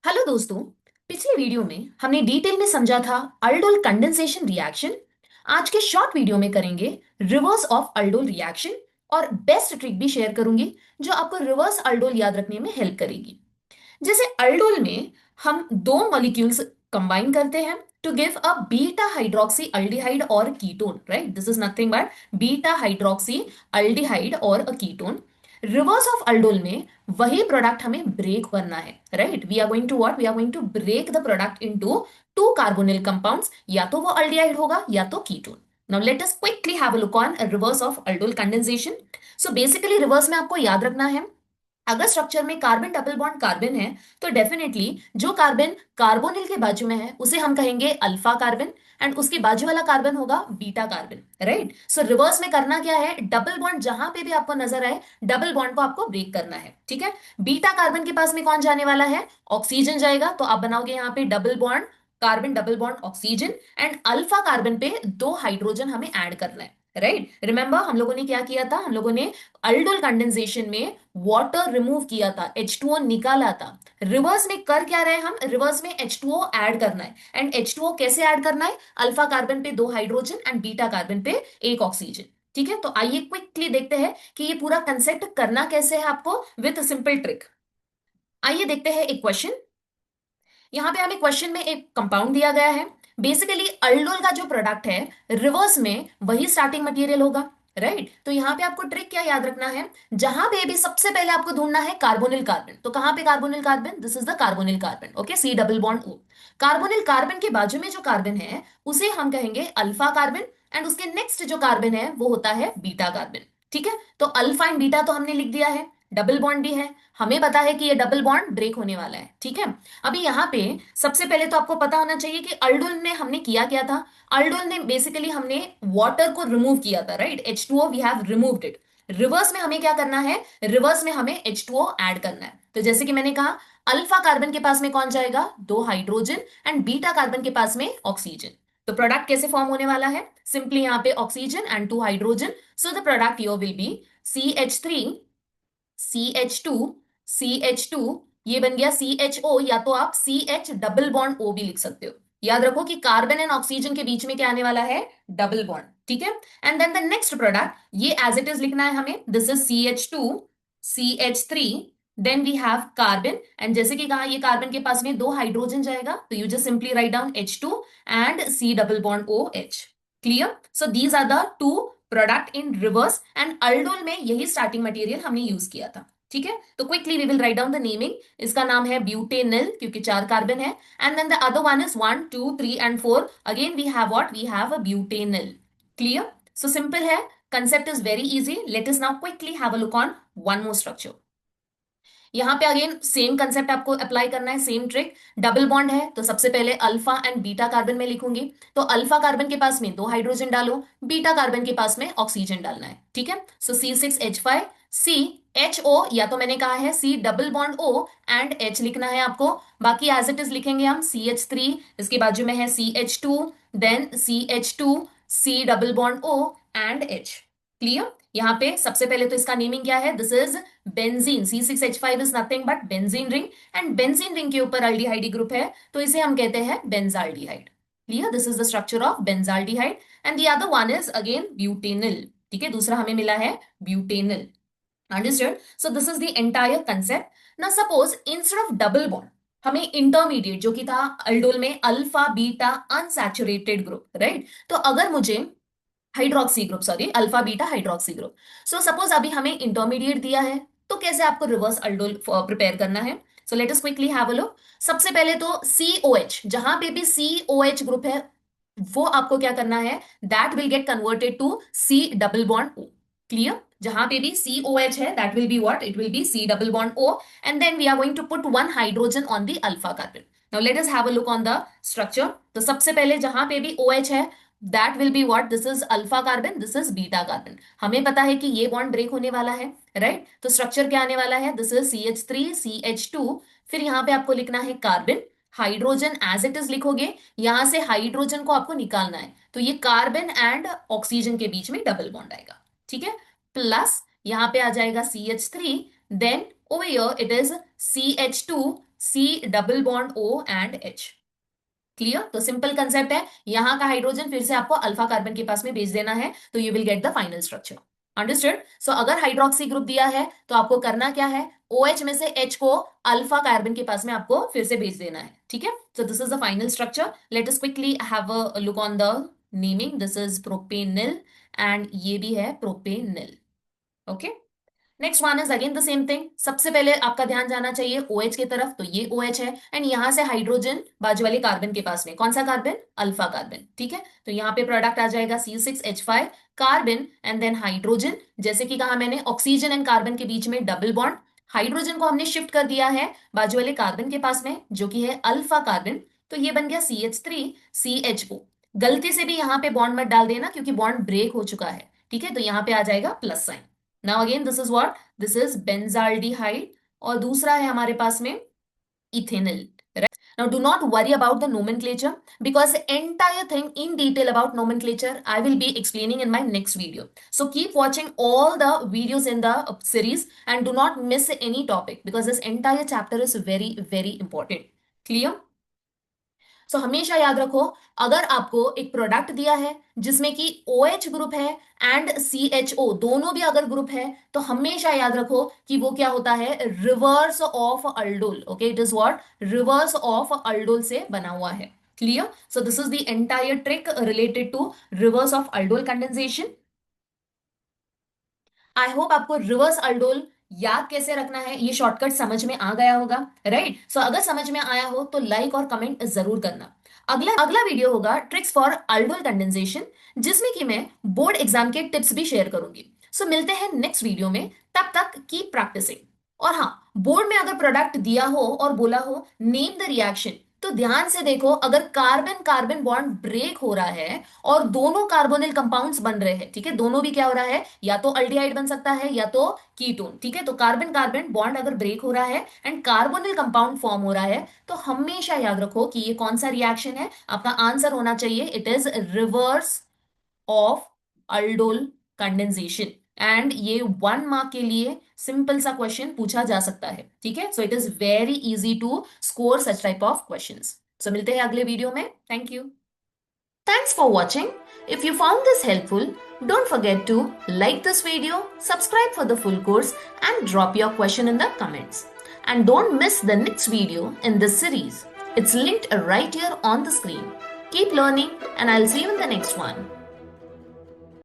Hello दोस्तों। पिछले video में हमने डिटेल में समझा था अल्डोल कंडेंसेशन रिएक्शन। आज के शॉर्ट वीडियो में करेंगे रिवर्स ऑफ अल्डोल रिएक्शन और बेस्ट ट्रिक भी शेयर करूंगी जो आपको रिवर्स अल्डोल याद रखने में हेल्प करेगी। जैसे अल्डोल में हम दो मॉलिक्यूल्स कंबाइन करते हैं to give a beta hydroxy aldehyde और ketone, right? This is nothing but beta hydroxy aldehyde और a ketone. Reverse of aldol में वही प्रोडक्ट हमें ब्रेक करना है, right? We are going to what, we are going to break the product into two carbonyl compounds, या तो वो aldehyde होगा या तो ketone. Now let us quickly have a look on reverse of aldol condensation. So basically reverse में आपको याद रखना है, अगर स्ट्रक्चर में कार्बन डबल बॉन्ड कार्बन है तो डेफिनेटली जो कार्बन कार्बोनिल के बाजू में है उसे हम कहेंगे अल्फा कार्बन, एंड उसके बाजू वाला कार्बन होगा बीटा कार्बन, राइट? सो रिवर्स में करना क्या है, डबल बॉन्ड जहां पे भी आपको नजर आए डबल बॉन्ड को आपको ब्रेक करना है, ठीक है? बीटा कार्बन के पास में कौन जाने वाला है, ऑक्सीजन जाएगा, तो आप बनाओगे यहाँ पे double bond carbon double bond oxygen, and alpha carbon पे दो हाइड्रोजन हमें ऐड करना है, राइट? रिमेंबर हम लोगों ने क्या किया था, हम लोगों ने अल्डोल कंडेंसेशन में वाटर रिमूव किया था, H2O निकाला था। रिवर्स में कर क्या रहे हैं हम, रिवर्स में H2O ऐड करना है, एंड H2O कैसे ऐड करना है, अल्फा कार्बन पे दो हाइड्रोजन एंड बीटा कार्बन पे एक ऑक्सीजन, ठीक है? तो आइए क्विकली देखते हैं कि ये पूरा कंसेप्ट करना कैसे है आपको विथ सिंपल ट्रिक। आइए देखते हैं एक क्वेश्चन। यहाँ पे हमें क्वेश्चन में एक कंपाउंड दिया गया है। बेसिकली अल्डोल का जो प्रोडक्ट है रिवर्स में वही स्टार्टिंग मटेरियल होगा, राइट? तो यहाँ पे आपको ट्रिक क्या याद रखना है, जहां पे भी सबसे पहले आपको ढूंढना है कार्बोनिल कार्बन। तो कहां पे carbonyl carbon, this is the carbonyl carbon, okay, C double bond O. Carbonyl carbon के बाजू में जो कार्बन है उसे हम कहेंगे अल्फा कार्बन, एंड उसके नेक्स्ट जो कार्बन है वो होता है बीटा कार्बन, ठीक है? तो अल्फा एंड बीटा तो हमने लिख दिया है, डबल बॉन्ड भी है, हमें पता है कि ये डबल बॉन्ड ब्रेक होने वाला है, ठीक है? अभी यहाँ पे सबसे पहले तो आपको पता होना चाहिए कि अल्डोल ने हमने किया क्या था। अल्डोल ने बेसिकली हमने वाटर को रिमूव किया था, right? H2O we have removed it. Reverse में हमें क्या करना है, रिवर्स में हमें H2O ऐड करना है। तो जैसे कि मैंने कहा, अल्फा कार्बन के पास में कौन जाएगा, दो हाइड्रोजन, एंड बीटा कार्बन के पास में ऑक्सीजन। तो प्रोडक्ट कैसे फॉर्म होने वाला है, सिंपली यहाँ पे oxygen and two hydrogen, so the product your will be CH3 CH2 CH2, ये बन गया CHO, या तो आप CH डबल बॉन्ड O भी लिख सकते हो। याद रखो कि कार्बन एंड ऑक्सीजन के बीच में क्या आने वाला है, डबल बॉन्ड, ठीक है? And then the next product ये एज इट इज लिखना है हमें, this is CH2 CH3, then we have carbon, and जैसे कि कहा ये कार्बन के पास में दो हाइड्रोजन जाएगा, तो you just simply write down H2 and C double bond OH। Clear? So these are the two product in reverse, and aldol में यही स्टार्टिंग मटेरियल हमने यूज किया था, ठीक है? तो quickly we will write down the naming. इसका नाम है ब्यूटेनिल क्योंकि चार कार्बन है, and then the other one is 1 2 3 and 4, again we have what, we have a butenyl. Clear? So simple है, concept is very easy. Let us now quickly have a look on one more structure. यहाँ पे again same concept आपको apply करना है, same trick. Double bond है तो सबसे पहले अल्फा एंड बीटा कार्बन में लिखूंगी, तो अल्फा कार्बन के पास में दो हाइड्रोजन डालो, बीटा कार्बन के पास में ऑक्सीजन डालना है, ठीक है? सो C6H5 CHO, या तो मैंने कहा है C double bond O and H लिखना है आपको। बाकी एज इट इज लिखेंगे हम CH3, इसके बाजू में है CH2, then CH2 C double bond O and H। Clear? यहाँ पे सबसे पहले तो इसका नेमिंग क्या है, this is benzene. C6H5 is nothing but benzene ring, and benzene ring के ऊपर अल्डिहाइड ग्रुप है तो इसे हम कहते हैं benzaldehyde. Clear? This is the structure of benzaldehyde, and the other one is again butenyl, ठीक है? दूसरा हमें मिला है butenyl. Understood? So this is the entire concept. Now suppose instead of double bond हमें इंटरमीडिएट जो कि था अल्डोल में alpha beta unsaturated group, right? तो अगर मुझे hydroxy group, sorry alpha beta hydroxy group, so suppose अभी हमें इंटरमीडिएट दिया है, तो कैसे आपको रिवर्स अल्डोल प्रिपेयर करना है? So let us quickly have a look. सबसे पहले तो COH, जहां पे भी COH ग्रुप है वो आपको क्या करना है, that will get converted to C double bond O। Clear? जहां पे भी COH है that will be what, it will be C double bond O, and then we are going to put one hydrogen on the alpha carbon. Now let us have a look on the structure. तो सबसे पहले जहां पे भी OH है that will be what, this is alpha carbon, this is beta carbon. हमें पता है कि ये बॉन्ड ब्रेक होने वाला है, राइट? तो स्ट्रक्चर क्या आने वाला है, दिस इज CH3 CH2, फिर यहाँ पे आपको लिखना है carbon, hydrogen as it is लिखोगे, यहां से हाइड्रोजन को आपको निकालना है, तो ये कार्बन एंड ऑक्सीजन के बीच में डबल बॉन्ड आएगा, ठीक है? प्लस यहाँ पे आ जाएगा CH3, then over here it is CH2 C double bond O and H। Clear? तो सिंपल कंसेप्ट है, यहां का हाइड्रोजन फिर से आपको अल्फा कार्बन के पास में भेज देना है, तो you will get the final structure. Understood? So अगर हाइड्रोक्सी ग्रुप दिया है तो आपको करना क्या है, OH में से H को अल्फा कार्बन के पास में आपको फिर से भेज देना है। ठीक है? So this is the final structure. Let us quickly have a look on the naming. This is propenyl and ये भी है propenyl. Okay, next one is again the same thing. सबसे पहले आपका ध्यान जाना चाहिए OH की तरफ, तो ये OH है एंड यहां से हाइड्रोजन बाजू वाले कार्बन के पास में, कौन सा कार्बन? Alpha carbon. ठीक है, तो यहाँ पे प्रोडक्ट आ जाएगा C6H5 carbon and then hydrogen. जैसे कि कहा मैंने, ऑक्सीजन एंड कार्बन के बीच में डबल बॉन्ड, हाइड्रोजन को हमने शिफ्ट कर दिया है बाजू वाले कार्बन के पास में जो कि है अल्फा कार्बन, तो ये बन गया CH3CHO। गलती से भी यहाँ पे बॉन्ड मत डाल देना क्योंकि बॉन्ड ब्रेक हो चुका है। ठीक है, तो यहाँ पे आ जाएगा plus sign. Now again this is what, this is benzaldehyde और दूसरा है हमारे पास में ethanal. Now do not worry about the nomenclature because the entire thing in detail about nomenclature I will be explaining in my next video. So keep watching all the videos in the series and do not miss any topic because this entire chapter is very very important. Clear? सो हमेशा याद रखो, अगर आपको एक product दिया है जिसमें कि OH ग्रुप है एंड CHO दोनों भी अगर ग्रुप है, तो हमेशा याद रखो कि वो क्या होता है, reverse of aldol. Okay, it is what, reverse of aldol से बना हुआ है। Clear? So this is the entire trick related to reverse of aldol condensation. I hope आपको रिवर्स अल्डोल याद कैसे रखना है ये शॉर्टकट समझ में आ गया होगा, राइट? सो अगर समझ में आया हो तो लाइक और कमेंट जरूर करना। अगला अगला वीडियो होगा ट्रिक्स फॉर अल्डोल कंडेंसेशन, जिसमें कि मैं बोर्ड एग्जाम के टिप्स भी शेयर करूंगी। सो मिलते हैं नेक्स्ट वीडियो में, तब तक कीप प्रैक्टिसिंग। और हाँ, बोर्ड में अगर प्रोडक्ट दिया हो और बोला हो नेम द रिएक्शन, तो ध्यान से देखो, अगर कार्बन कार्बन बॉन्ड ब्रेक हो रहा है और दोनों कार्बोनिल कंपाउंड्स बन रहे हैं, ठीक है, दोनों भी क्या हो रहा है, या तो अल्डिहाइड बन सकता है या तो कीटोन। ठीक है, तो कार्बन कार्बन बॉन्ड अगर ब्रेक हो रहा है एंड कार्बोनिल कंपाउंड फॉर्म हो रहा है, तो हमेशा याद रखो कि ये कौन सा रिएक्शन है। आपका आंसर होना चाहिए, it is reverse of aldol condensation. And ये 1 मार्क के लिए सिंपल सा क्वेश्चन पूछा जा सकता है। ठीक है, so it is very easy to score such type of questions. So मिलते हैं अगले वीडियो में। Thank you. Thanks for watching. If you found this helpful, don't forget to like this video, subscribe for the full course, and drop your question in the comments. And don't miss the next video in this series. It's linked right here on the screen. Keep learning, and I'll see you in the next one.